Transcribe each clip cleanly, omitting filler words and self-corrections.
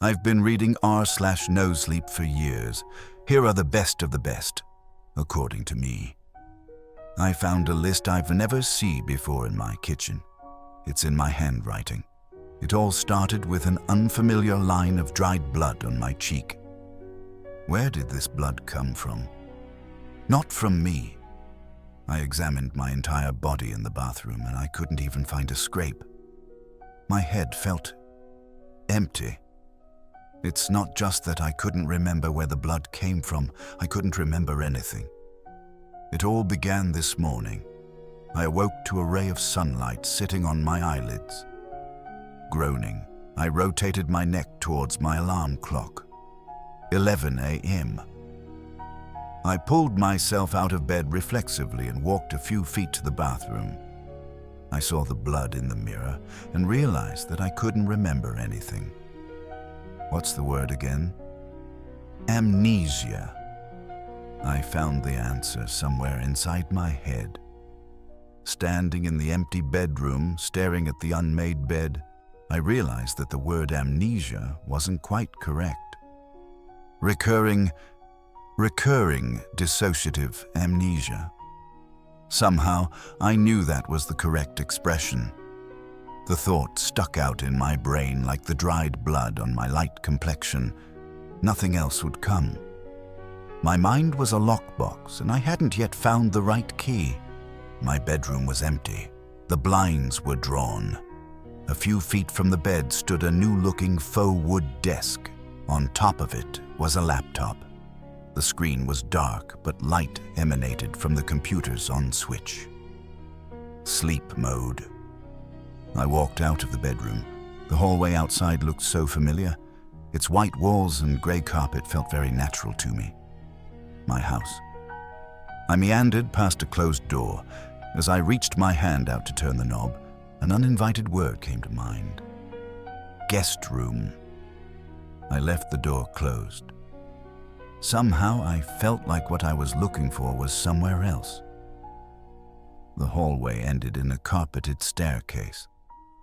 I've been reading r/NoSleep for years. Here are the best of the best, according to me. I found a list I've never seen before in my kitchen. It's in my handwriting. It all started with an unfamiliar line of dried blood on my cheek. Where did this blood come from? Not from me. I examined my entire body in the bathroom and I couldn't even find a scrape. My head felt empty. It's not just that I couldn't remember where the blood came from, I couldn't remember anything. It all began this morning. I awoke to a ray of sunlight sitting on my eyelids. Groaning, I rotated my neck towards my alarm clock. 11 a.m. I pulled myself out of bed reflexively and walked a few feet to the bathroom. I saw the blood in the mirror and realized that I couldn't remember anything. What's the word again? Amnesia. I found the answer somewhere inside my head. Standing in the empty bedroom, staring at the unmade bed, I realized that the word amnesia wasn't quite correct. Recurring dissociative amnesia. Somehow, I knew that was the correct expression. The thought stuck out in my brain like the dried blood on my light complexion. Nothing else would come. My mind was a lockbox, and I hadn't yet found the right key. My bedroom was empty. The blinds were drawn. A few feet from the bed stood a new-looking faux wood desk. On top of it was a laptop. The screen was dark, but light emanated from the computer's on switch. Sleep mode. I walked out of the bedroom. The hallway outside looked so familiar. Its white walls and gray carpet felt very natural to me. My house. I meandered past a closed door. As I reached my hand out to turn the knob, an uninvited word came to mind. Guest room. I left the door closed. Somehow I felt like what I was looking for was somewhere else. The hallway ended in a carpeted staircase.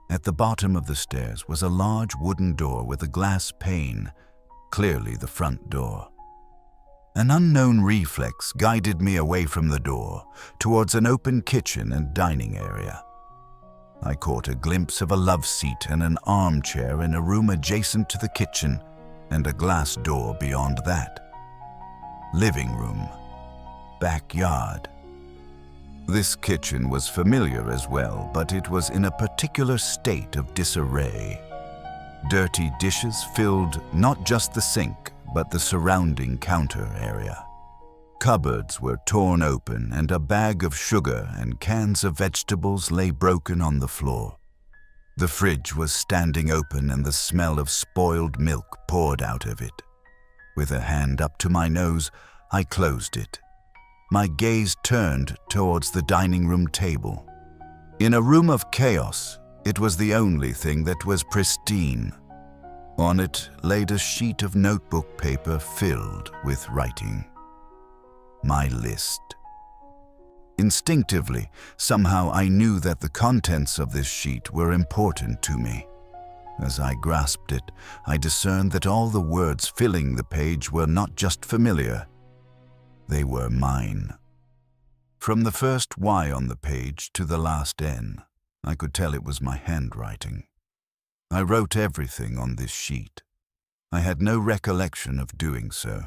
At the bottom of the stairs was a large wooden door with a glass pane, clearly the front door. An unknown reflex guided me away from the door, towards an open kitchen and dining area. I caught a glimpse of a love seat and an armchair in a room adjacent to the kitchen, and a glass door beyond that. Living room. Backyard. This kitchen was familiar as well, but it was in a particular state of disarray. Dirty dishes filled not just the sink, but the surrounding counter area. Cupboards were torn open, and a bag of sugar and cans of vegetables lay broken on the floor. The fridge was standing open, and the smell of spoiled milk poured out of it. With a hand up to my nose, I closed it. My gaze turned towards the dining room table. In a room of chaos, it was the only thing that was pristine. On it laid a sheet of notebook paper filled with writing. My list. Instinctively, somehow I knew that the contents of this sheet were important to me. As I grasped it, I discerned that all the words filling the page were not just familiar. They were mine. From the first Y on the page to the last N, I could tell it was my handwriting. I wrote everything on this sheet. I had no recollection of doing so.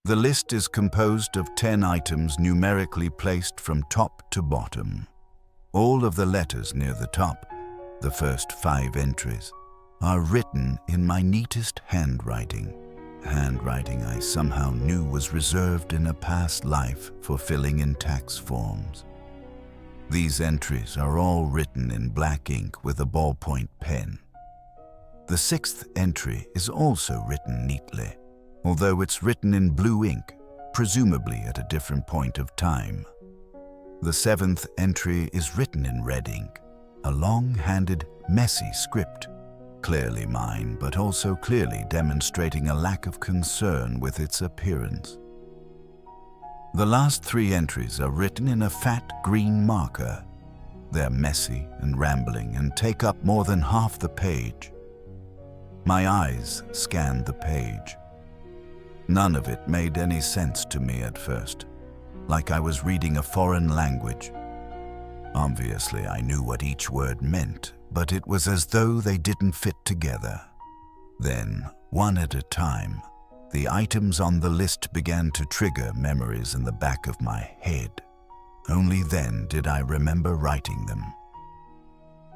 The list is composed of 10 items numerically placed from top to bottom. All of the letters near the top, the first 5 entries, are written in my neatest handwriting. Handwriting I somehow knew was reserved in a past life for filling in tax forms. These entries are all written in black ink with a ballpoint pen. The 6th entry is also written neatly, although it's written in blue ink, presumably at a different point of time. The 7th entry is written in red ink, a long-handed, messy script. Clearly mine, but also clearly demonstrating a lack of concern with its appearance. The last 3 entries are written in a fat green marker. They're messy and rambling and take up more than half the page. My eyes scanned the page. None of it made any sense to me at first, like I was reading a foreign language. Obviously, I knew what each word meant, but it was as though they didn't fit together. Then, one at a time, the items on the list began to trigger memories in the back of my head. Only then did I remember writing them.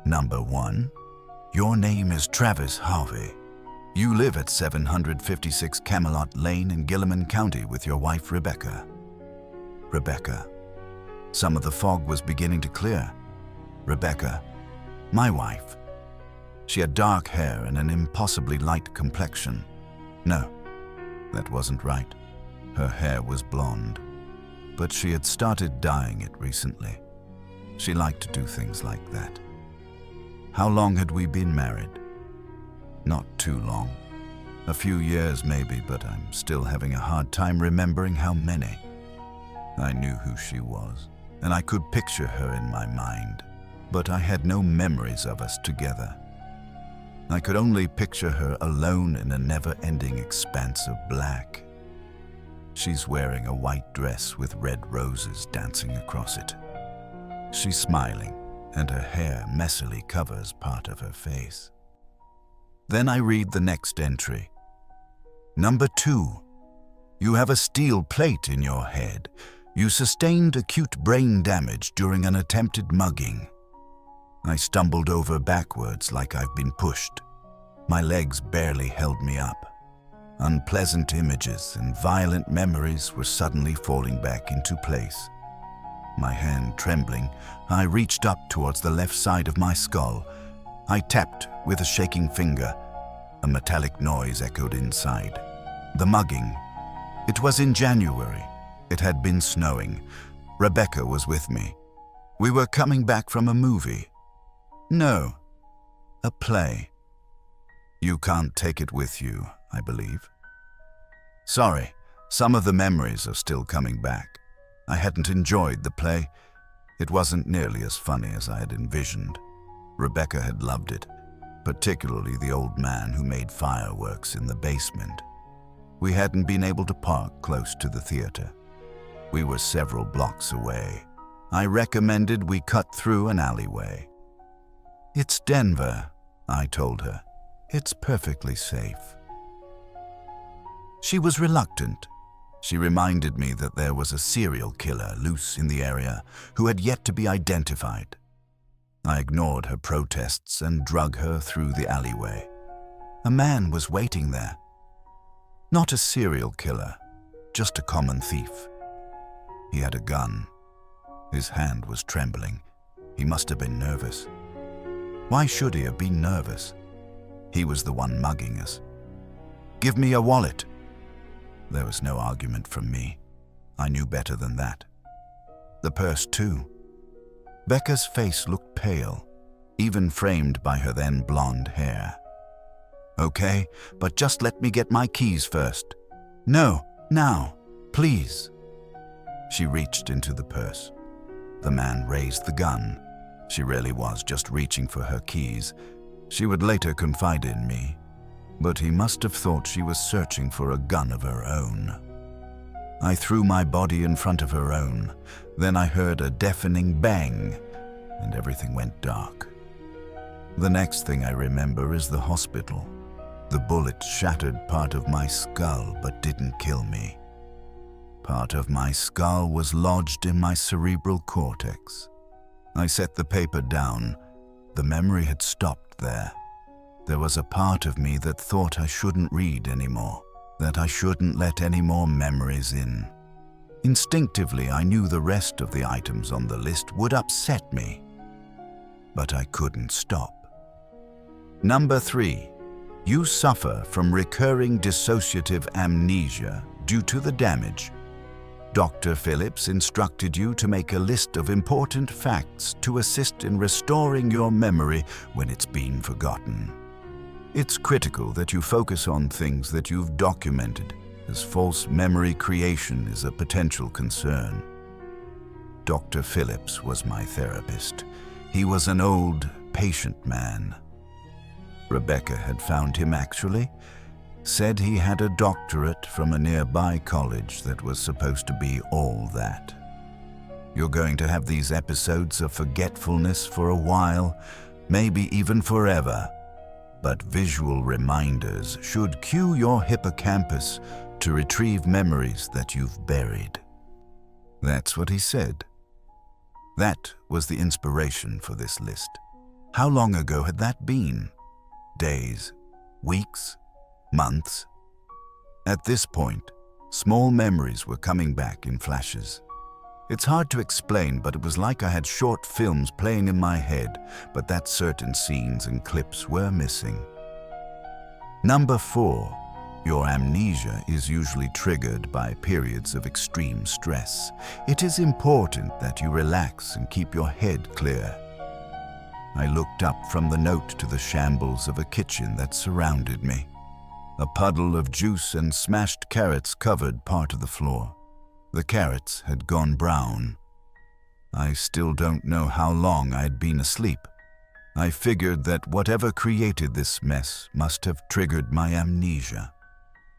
Number 1. Your name is Travis Harvey. You live at 756 Camelot Lane in Gilliman County with your wife, Rebecca. Rebecca. Some of the fog was beginning to clear. Rebecca, my wife. She had dark hair and an impossibly light complexion. No, that wasn't right. Her hair was blonde, but she had started dyeing it recently. She liked to do things like that. How long had we been married? Not too long. A few years maybe, but I'm still having a hard time remembering how many. I knew who she was, and I could picture her in my mind, but I had no memories of us together. I could only picture her alone in a never-ending expanse of black. She's wearing a white dress with red roses dancing across it. She's smiling, and her hair messily covers part of her face. Then I read the next entry. Number 2. You have a steel plate in your head. You sustained acute brain damage during an attempted mugging. I stumbled over backwards like I've been pushed. My legs barely held me up. Unpleasant images and violent memories were suddenly falling back into place. My hand trembling, I reached up towards the left side of my skull. I tapped with a shaking finger. A metallic noise echoed inside. The mugging. It was in January. It had been snowing. Rebecca was with me. We were coming back from a movie. No, a play. You can't take it with you, I believe. Sorry, some of the memories are still coming back. I hadn't enjoyed the play. It wasn't nearly as funny as I had envisioned. Rebecca had loved it, particularly the old man who made fireworks in the basement. We hadn't been able to park close to the theater. We were several blocks away. I recommended we cut through an alleyway. It's Denver, I told her. It's perfectly safe. She was reluctant. She reminded me that there was a serial killer loose in the area who had yet to be identified. I ignored her protests and drug her through the alleyway. A man was waiting there. Not a serial killer, just a common thief. He had a gun. His hand was trembling. He must have been nervous. Why should he have been nervous? He was the one mugging us. Give me a wallet. There was no argument from me. I knew better than that. The purse too. Becca's face looked pale, even framed by her then blonde hair. Okay, but just let me get my keys first. No, now, please. She reached into the purse. The man raised the gun. She really was just reaching for her keys. She would later confide in me, but he must have thought she was searching for a gun of her own. I threw my body in front of her own. Then I heard a deafening bang, and everything went dark. The next thing I remember is the hospital. The bullet shattered part of my skull but didn't kill me. Part of my skull was lodged in my cerebral cortex. I set the paper down. The memory had stopped there. There was a part of me that thought I shouldn't read anymore, that I shouldn't let any more memories in. Instinctively, I knew the rest of the items on the list would upset me, but I couldn't stop. Number 3. You suffer from recurring dissociative amnesia due to the damage. Dr. Phillips instructed you to make a list of important facts to assist in restoring your memory when it's been forgotten. It's critical that you focus on things that you've documented, as false memory creation is a potential concern. Dr. Phillips was my therapist. He was an old, patient man. Rebecca had found him actually. Said he had a doctorate from a nearby college that was supposed to be all that. You're going to have these episodes of forgetfulness for a while, maybe even forever. But visual reminders should cue your hippocampus to retrieve memories that you've buried. That's what he said. That was the inspiration for this list. How long ago had that been? Days? Weeks? Months? At this point, small memories were coming back in flashes. It's hard to explain, but it was like I had short films playing in my head, but that certain scenes and clips were missing. Number 4. Your amnesia is usually triggered by periods of extreme stress. It is important that you relax and keep your head clear. I looked up from the note to the shambles of a kitchen that surrounded me. A puddle of juice and smashed carrots covered part of the floor. The carrots had gone brown. I still don't know how long I'd been asleep. I figured that whatever created this mess must have triggered my amnesia.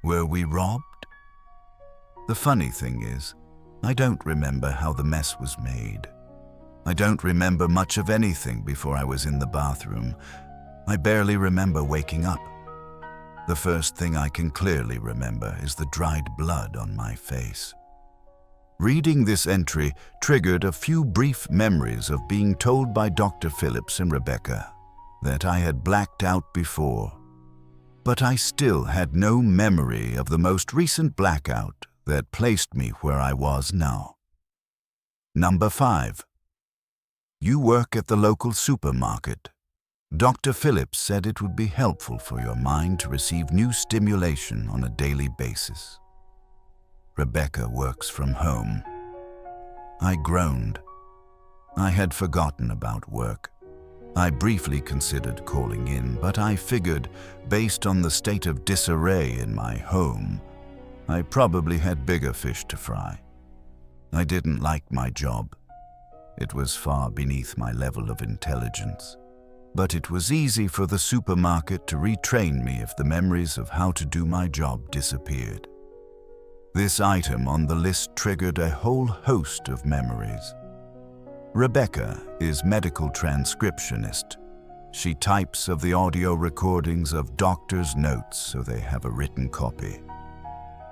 Were we robbed? The funny thing is, I don't remember how the mess was made. I don't remember much of anything before I was in the bathroom. I barely remember waking up. The first thing I can clearly remember is the dried blood on my face. Reading this entry triggered a few brief memories of being told by Dr. Phillips and Rebecca that I had blacked out before. But I still had no memory of the most recent blackout that placed me where I was now. Number 5. You work at the local supermarket. Dr. Phillips said it would be helpful for your mind to receive new stimulation on a daily basis. Rebecca works from home. I groaned. I had forgotten about work. I briefly considered calling in, but I figured, based on the state of disarray in my home, I probably had bigger fish to fry. I didn't like my job. It was far beneath my level of intelligence. But it was easy for the supermarket to retrain me if the memories of how to do my job disappeared. This item on the list triggered a whole host of memories. Rebecca is medical transcriptionist. She types of the audio recordings of doctors' notes so they have a written copy.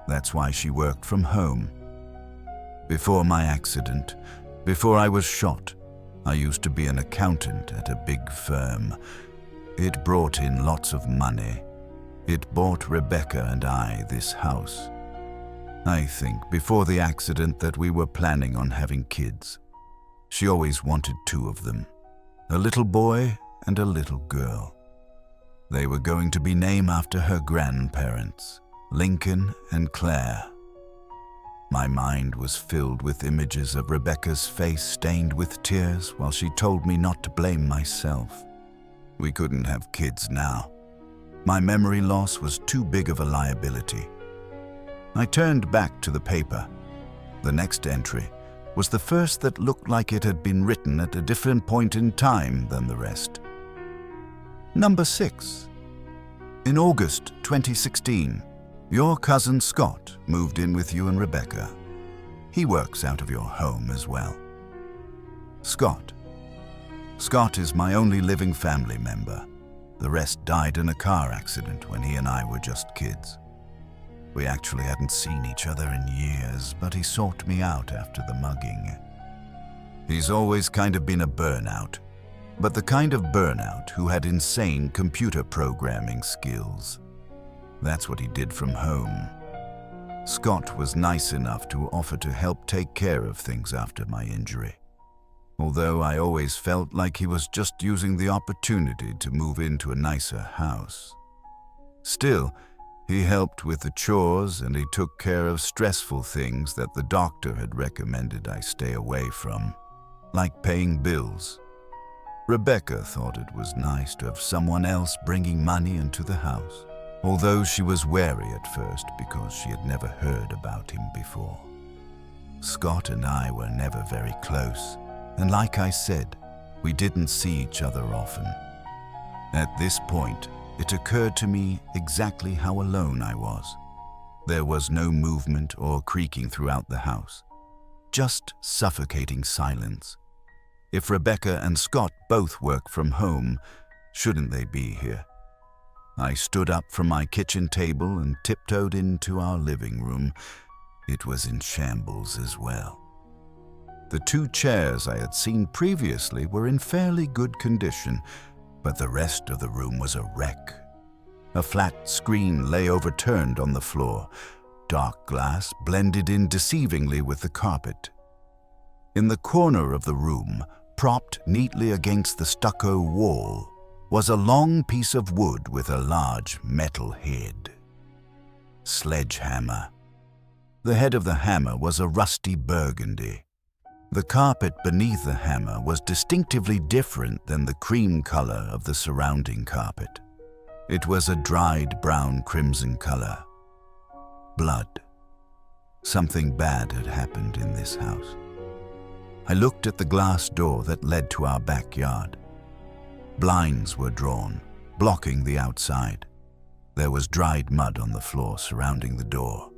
That's why she worked from home. Before my accident, before I was shot, I used to be an accountant at a big firm. It brought in lots of money. It bought Rebecca and I this house. I think before the accident that we were planning on having kids. She always wanted 2 of them, a little boy and a little girl. They were going to be named after her grandparents, Lincoln and Claire. My mind was filled with images of Rebecca's face stained with tears while she told me not to blame myself. We couldn't have kids now. My memory loss was too big of a liability. I turned back to the paper. The next entry was the first that looked like it had been written at a different point in time than the rest. Number 6. In August 2016, your cousin Scott moved in with you and Rebecca. He works out of your home as well. Scott. Scott is my only living family member. The rest died in a car accident when he and I were just kids. We actually hadn't seen each other in years, but he sought me out after the mugging. He's always kind of been a burnout, but the kind of burnout who had insane computer programming skills. That's what he did from home. Scott was nice enough to offer to help take care of things after my injury, although I always felt like he was just using the opportunity to move into a nicer house. Still, he helped with the chores and he took care of stressful things that the doctor had recommended I stay away from, like paying bills. Rebecca thought it was nice to have someone else bringing money into the house, although she was wary at first because she had never heard about him before. Scott and I were never very close, and like I said, we didn't see each other often. At this point, it occurred to me exactly how alone I was. There was no movement or creaking throughout the house, just suffocating silence. If Rebecca and Scott both work from home, shouldn't they be here? I stood up from my kitchen table and tiptoed into our living room. It was in shambles as well. The 2 chairs I had seen previously were in fairly good condition, but the rest of the room was a wreck. A flat screen lay overturned on the floor. Dark glass blended in deceivingly with the carpet. In the corner of the room, propped neatly against the stucco wall, was a long piece of wood with a large metal head. Sledgehammer. The head of the hammer was a rusty burgundy. The carpet beneath the hammer was distinctively different than the cream color of the surrounding carpet. It was a dried brown crimson color. Blood. Something bad had happened in this house. I looked at the glass door that led to our backyard. Blinds were drawn, blocking the outside. There was dried mud on the floor surrounding the door.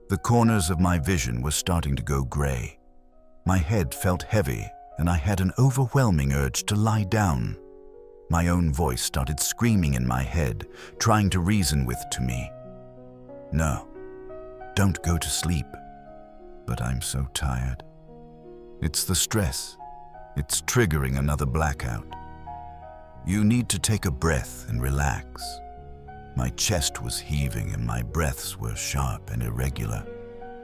The corners of my vision were starting to go gray. My head felt heavy, and I had an overwhelming urge to lie down. My own voice started screaming in my head, trying to reason with me. No, don't go to sleep. But I'm so tired. It's the stress. It's triggering another blackout. You need to take a breath and relax. My chest was heaving and my breaths were sharp and irregular.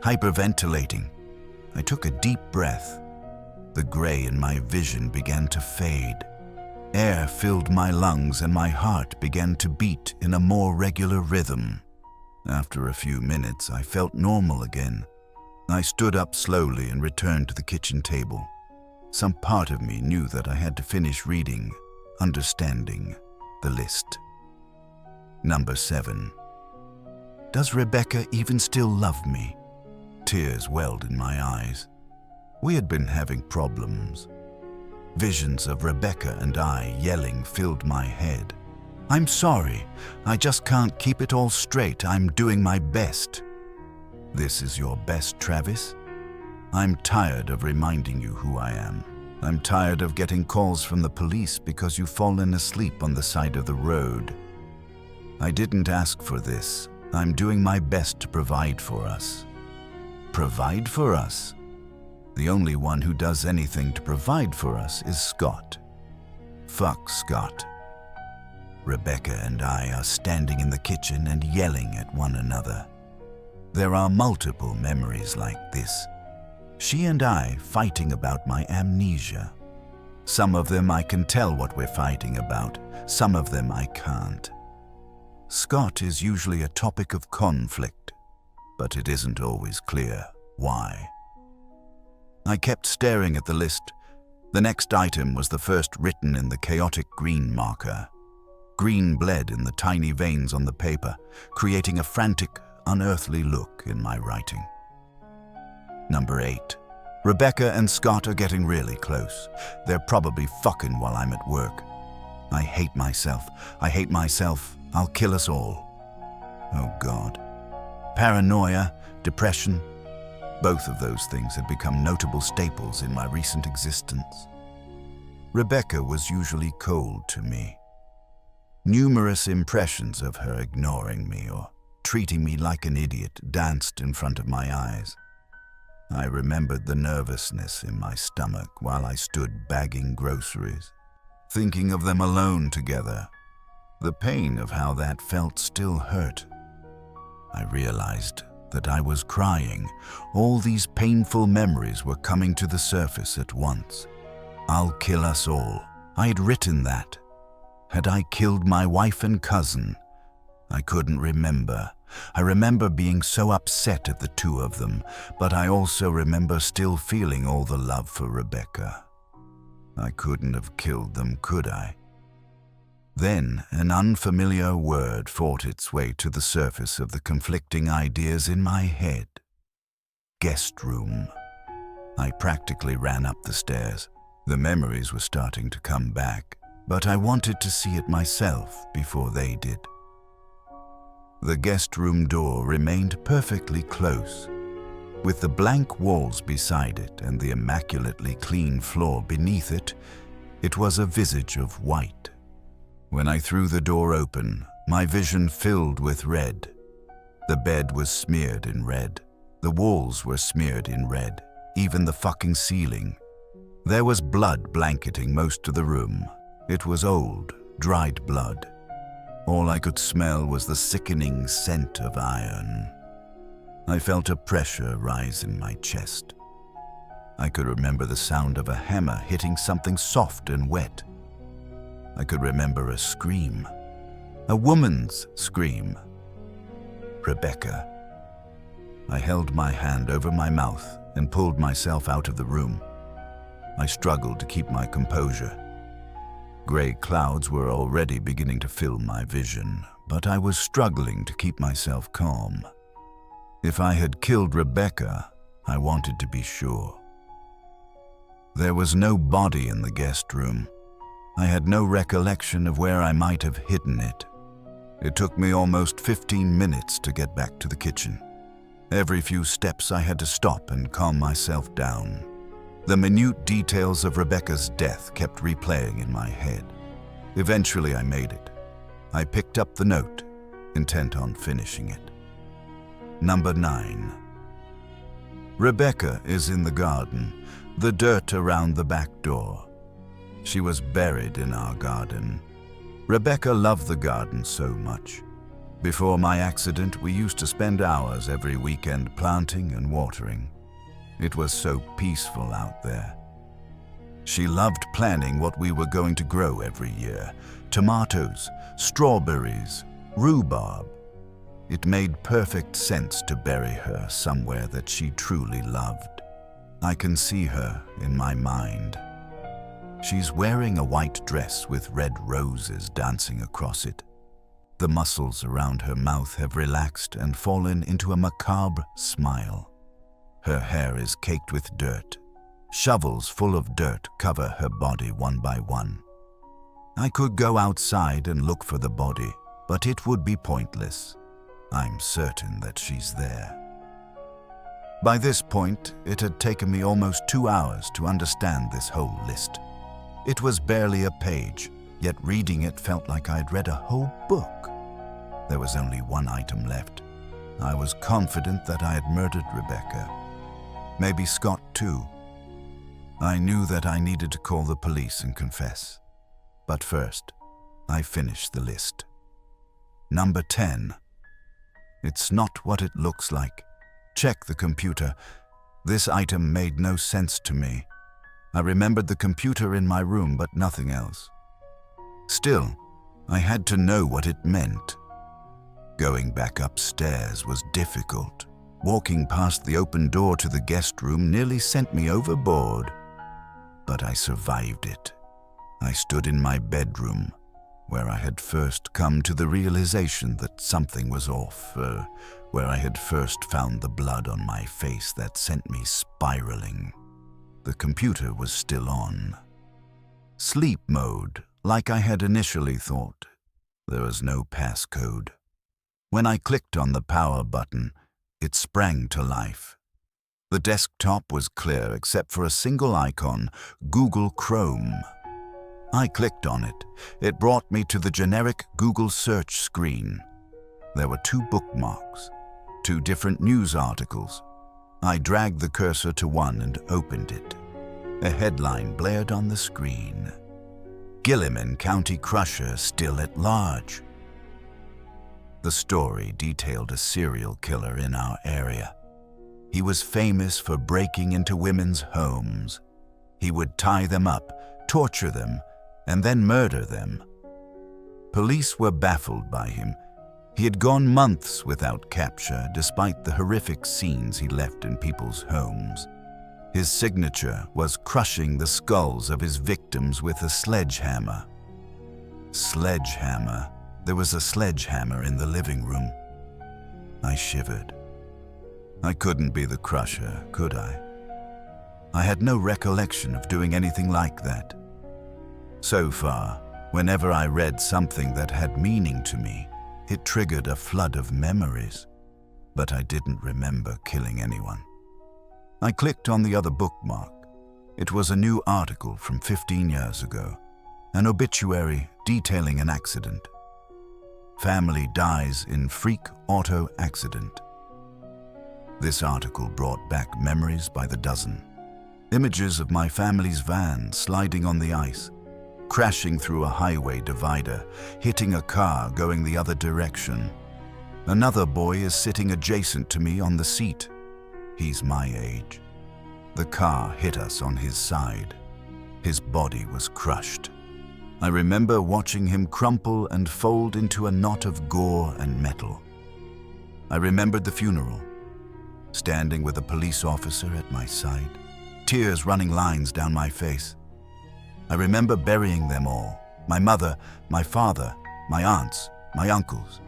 Hyperventilating. I took a deep breath. The gray in my vision began to fade. Air filled my lungs and my heart began to beat in a more regular rhythm. After a few minutes, I felt normal again. I stood up slowly and returned to the kitchen table. Some part of me knew that I had to finish reading, understanding the list. Number 7. Does Rebecca even still love me? Tears welled in my eyes. We had been having problems. Visions of Rebecca and I yelling filled my head. I'm sorry, I just can't keep it all straight. I'm doing my best. This is your best, Travis? I'm tired of reminding you who I am. I'm tired of getting calls from the police because you've fallen asleep on the side of the road. I didn't ask for this. I'm doing my best to provide for us. Provide for us? The only one who does anything to provide for us is Scott. Fuck Scott. Rebecca and I are standing in the kitchen and yelling at one another. There are multiple memories like this. She and I fighting about my amnesia. Some of them I can tell what we're fighting about, some of them I can't. Scott is usually a topic of conflict, but it isn't always clear why. I kept staring at the list. The next item was the first written in the chaotic green marker. Green bled in the tiny veins on the paper, creating a frantic, unearthly look in my writing. Number 8. Rebecca and Scott are getting really close. They're probably fucking while I'm at work. I hate myself. I hate myself. I'll kill us all. Oh God. Paranoia, depression. Both of those things had become notable staples in my recent existence. Rebecca was usually cold to me. Numerous impressions of her ignoring me or treating me like an idiot danced in front of my eyes. I remembered the nervousness in my stomach while I stood bagging groceries, thinking of them alone together. The pain of how that felt still hurt. I realized that I was crying. All these painful memories were coming to the surface at once. I'll kill us all. I had written that. Had I killed my wife and cousin? I couldn't remember. I remember being so upset at the two of them, but I also remember still feeling all the love for Rebecca. I couldn't have killed them, could I? Then an unfamiliar word fought its way to the surface of the conflicting ideas in my head. Guest room. I practically ran up the stairs. The memories were starting to come back. but I wanted to see it myself before they did. The guest room door remained perfectly close, with the blank walls beside it and the immaculately clean floor beneath it. It was a visage of white. When I threw the door open, my vision filled with red. The bed was smeared in red. The walls were smeared in red, even the fucking ceiling. There was blood blanketing most of the room. It was old, dried blood. All I could smell was the sickening scent of iron. I felt a pressure rise in my chest. I could remember the sound of a hammer hitting something soft and wet. I could remember a scream, a woman's scream. Rebecca. I held my hand over my mouth and pulled myself out of the room. I struggled to keep my composure. Gray clouds were already beginning to fill my vision, but I was struggling to keep myself calm. If I had killed Rebecca, I wanted to be sure. There was no body in the guest room. I had no recollection of where I might have hidden it. It took me almost 15 minutes to get back to the kitchen. Every few steps I had to stop and calm myself down. The minute details of Rebecca's death kept replaying in my head. Eventually I made it. I picked up the note, intent on finishing it. Number 9. Rebecca is in the garden, the dirt around the back door. She was buried in our garden. Rebecca loved the garden so much. Before my accident, we used to spend hours every weekend planting and watering. It was so peaceful out there. She loved planning what we were going to grow every year: tomatoes, strawberries, rhubarb. It made perfect sense to bury her somewhere that she truly loved. I can see her in my mind. She's wearing a white dress with red roses dancing across it. The muscles around her mouth have relaxed and fallen into a macabre smile. Her hair is caked with dirt. Shovels full of dirt cover her body one by one. I could go outside and look for the body, but it would be pointless. I'm certain that she's there. By this point, it had taken me almost 2 hours to understand this whole list. It was barely a page, yet reading it felt like I'd read a whole book. There was only one item left. I was confident that I had murdered Rebecca. Maybe Scott too. I knew that I needed to call the police and confess. But first, I finished the list. Number 10. It's not what it looks like. Check the computer. This item made no sense to me. I remembered the computer in my room, but nothing else. Still, I had to know what it meant. Going back upstairs was difficult. Walking past the open door to the guest room nearly sent me overboard. But I survived it. I stood in my bedroom, where I had first come to the realization that something was off, where I had first found the blood on my face that sent me spiraling. The computer was still on. Sleep mode, like I had initially thought. There was no passcode. When I clicked on the power button, it sprang to life. The desktop was clear except for a single icon, Google Chrome. I clicked on it. It brought me to the generic Google search screen. There were 2 bookmarks, 2 different news articles. I dragged the cursor to one and opened it. A headline blared on the screen. Gilliman County Crusher still at large. The story detailed a serial killer in our area. He was famous for breaking into women's homes. He would tie them up, torture them, and then murder them. Police were baffled by him. He had gone months without capture, despite the horrific scenes he left in people's homes. His signature was crushing the skulls of his victims with a sledgehammer. Sledgehammer. There was a sledgehammer in the living room. I shivered. I couldn't be the crusher, could I? I had no recollection of doing anything like that. So far, Whenever I read something that had meaning to me, it triggered a flood of memories, but I didn't remember killing anyone. I clicked on the other bookmark. It was a new article from 15 years ago, an obituary detailing an accident. Family dies in freak auto accident. This article brought back memories by the dozen. Images of my family's van sliding on the ice, crashing through a highway divider, hitting a car going the other direction. Another boy is sitting adjacent to me on the seat. He's my age. The car hit us on his side. His body was crushed. I remember watching him crumple and fold into a knot of gore and metal. I remembered the funeral, standing with a police officer at my side, tears running lines down my face. I remember burying them all, my mother, my father, my aunts, my uncles,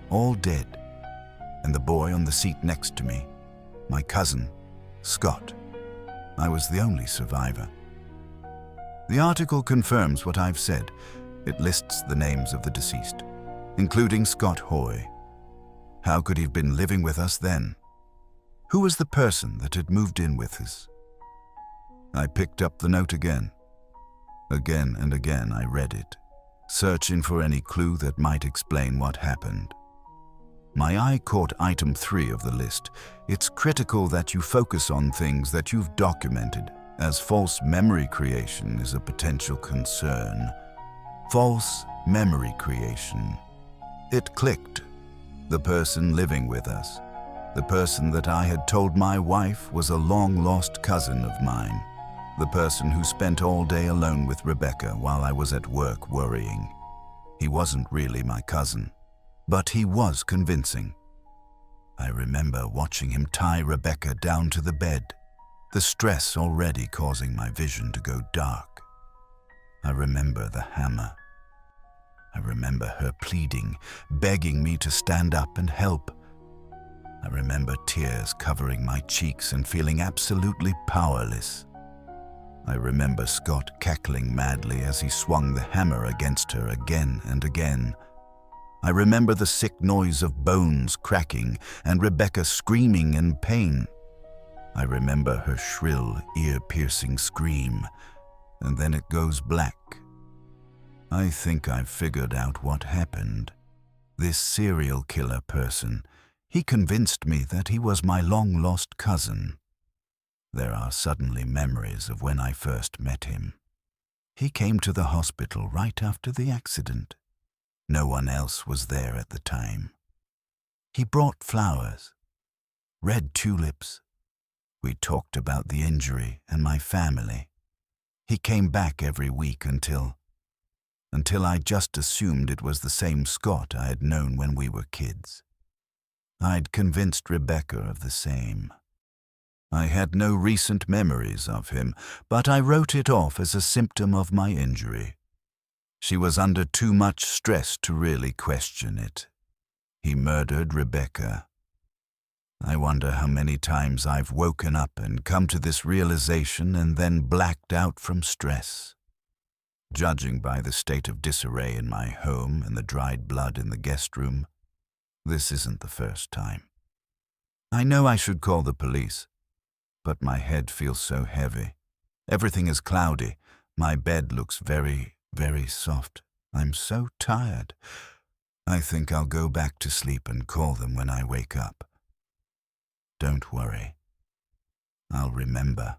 all dead, and the boy on the seat next to me, my cousin, Scott. I was the only survivor. The article confirms what I've said. It lists the names of the deceased, including Scott Hoy. How could he have been living with us then? Who was the person that had moved in with us? I picked up the note again. Again and again I read it, searching for any clue that might explain what happened. My eye caught item 3 of the list. It's critical that you focus on things that you've documented, as false memory creation is a potential concern. False memory creation. It clicked. The person living with us, the person that I had told my wife was a long-lost cousin of mine. The person who spent all day alone with Rebecca while I was at work worrying. He wasn't really my cousin, but he was convincing. I remember watching him tie Rebecca down to the bed, the stress already causing my vision to go dark. I remember the hammer. I remember her pleading, begging me to stand up and help. I remember tears covering my cheeks and feeling absolutely powerless. I remember Scott cackling madly as he swung the hammer against her again and again. I remember the sick noise of bones cracking and Rebecca screaming in pain. I remember her shrill, ear-piercing scream, and then it goes black. I think I've figured out what happened. This serial killer person, he convinced me that he was my long-lost cousin. There are suddenly memories of when I first met him. He came to the hospital right after the accident. No one else was there at the time. He brought flowers, red tulips. We talked about the injury and my family. He came back every week until I just assumed it was the same Scott I had known when we were kids. I'd convinced Rebecca of the same. I had no recent memories of him, but I wrote it off as a symptom of my injury. She was under too much stress to really question it. He murdered Rebecca. I wonder how many times I've woken up and come to this realization and then blacked out from stress. Judging by the state of disarray in my home and the dried blood in the guest room, this isn't the first time. I know I should call the police, but my head feels so heavy. Everything is cloudy. My bed looks very, very soft. I'm so tired. I think I'll go back to sleep and call them when I wake up. Don't worry. I'll remember.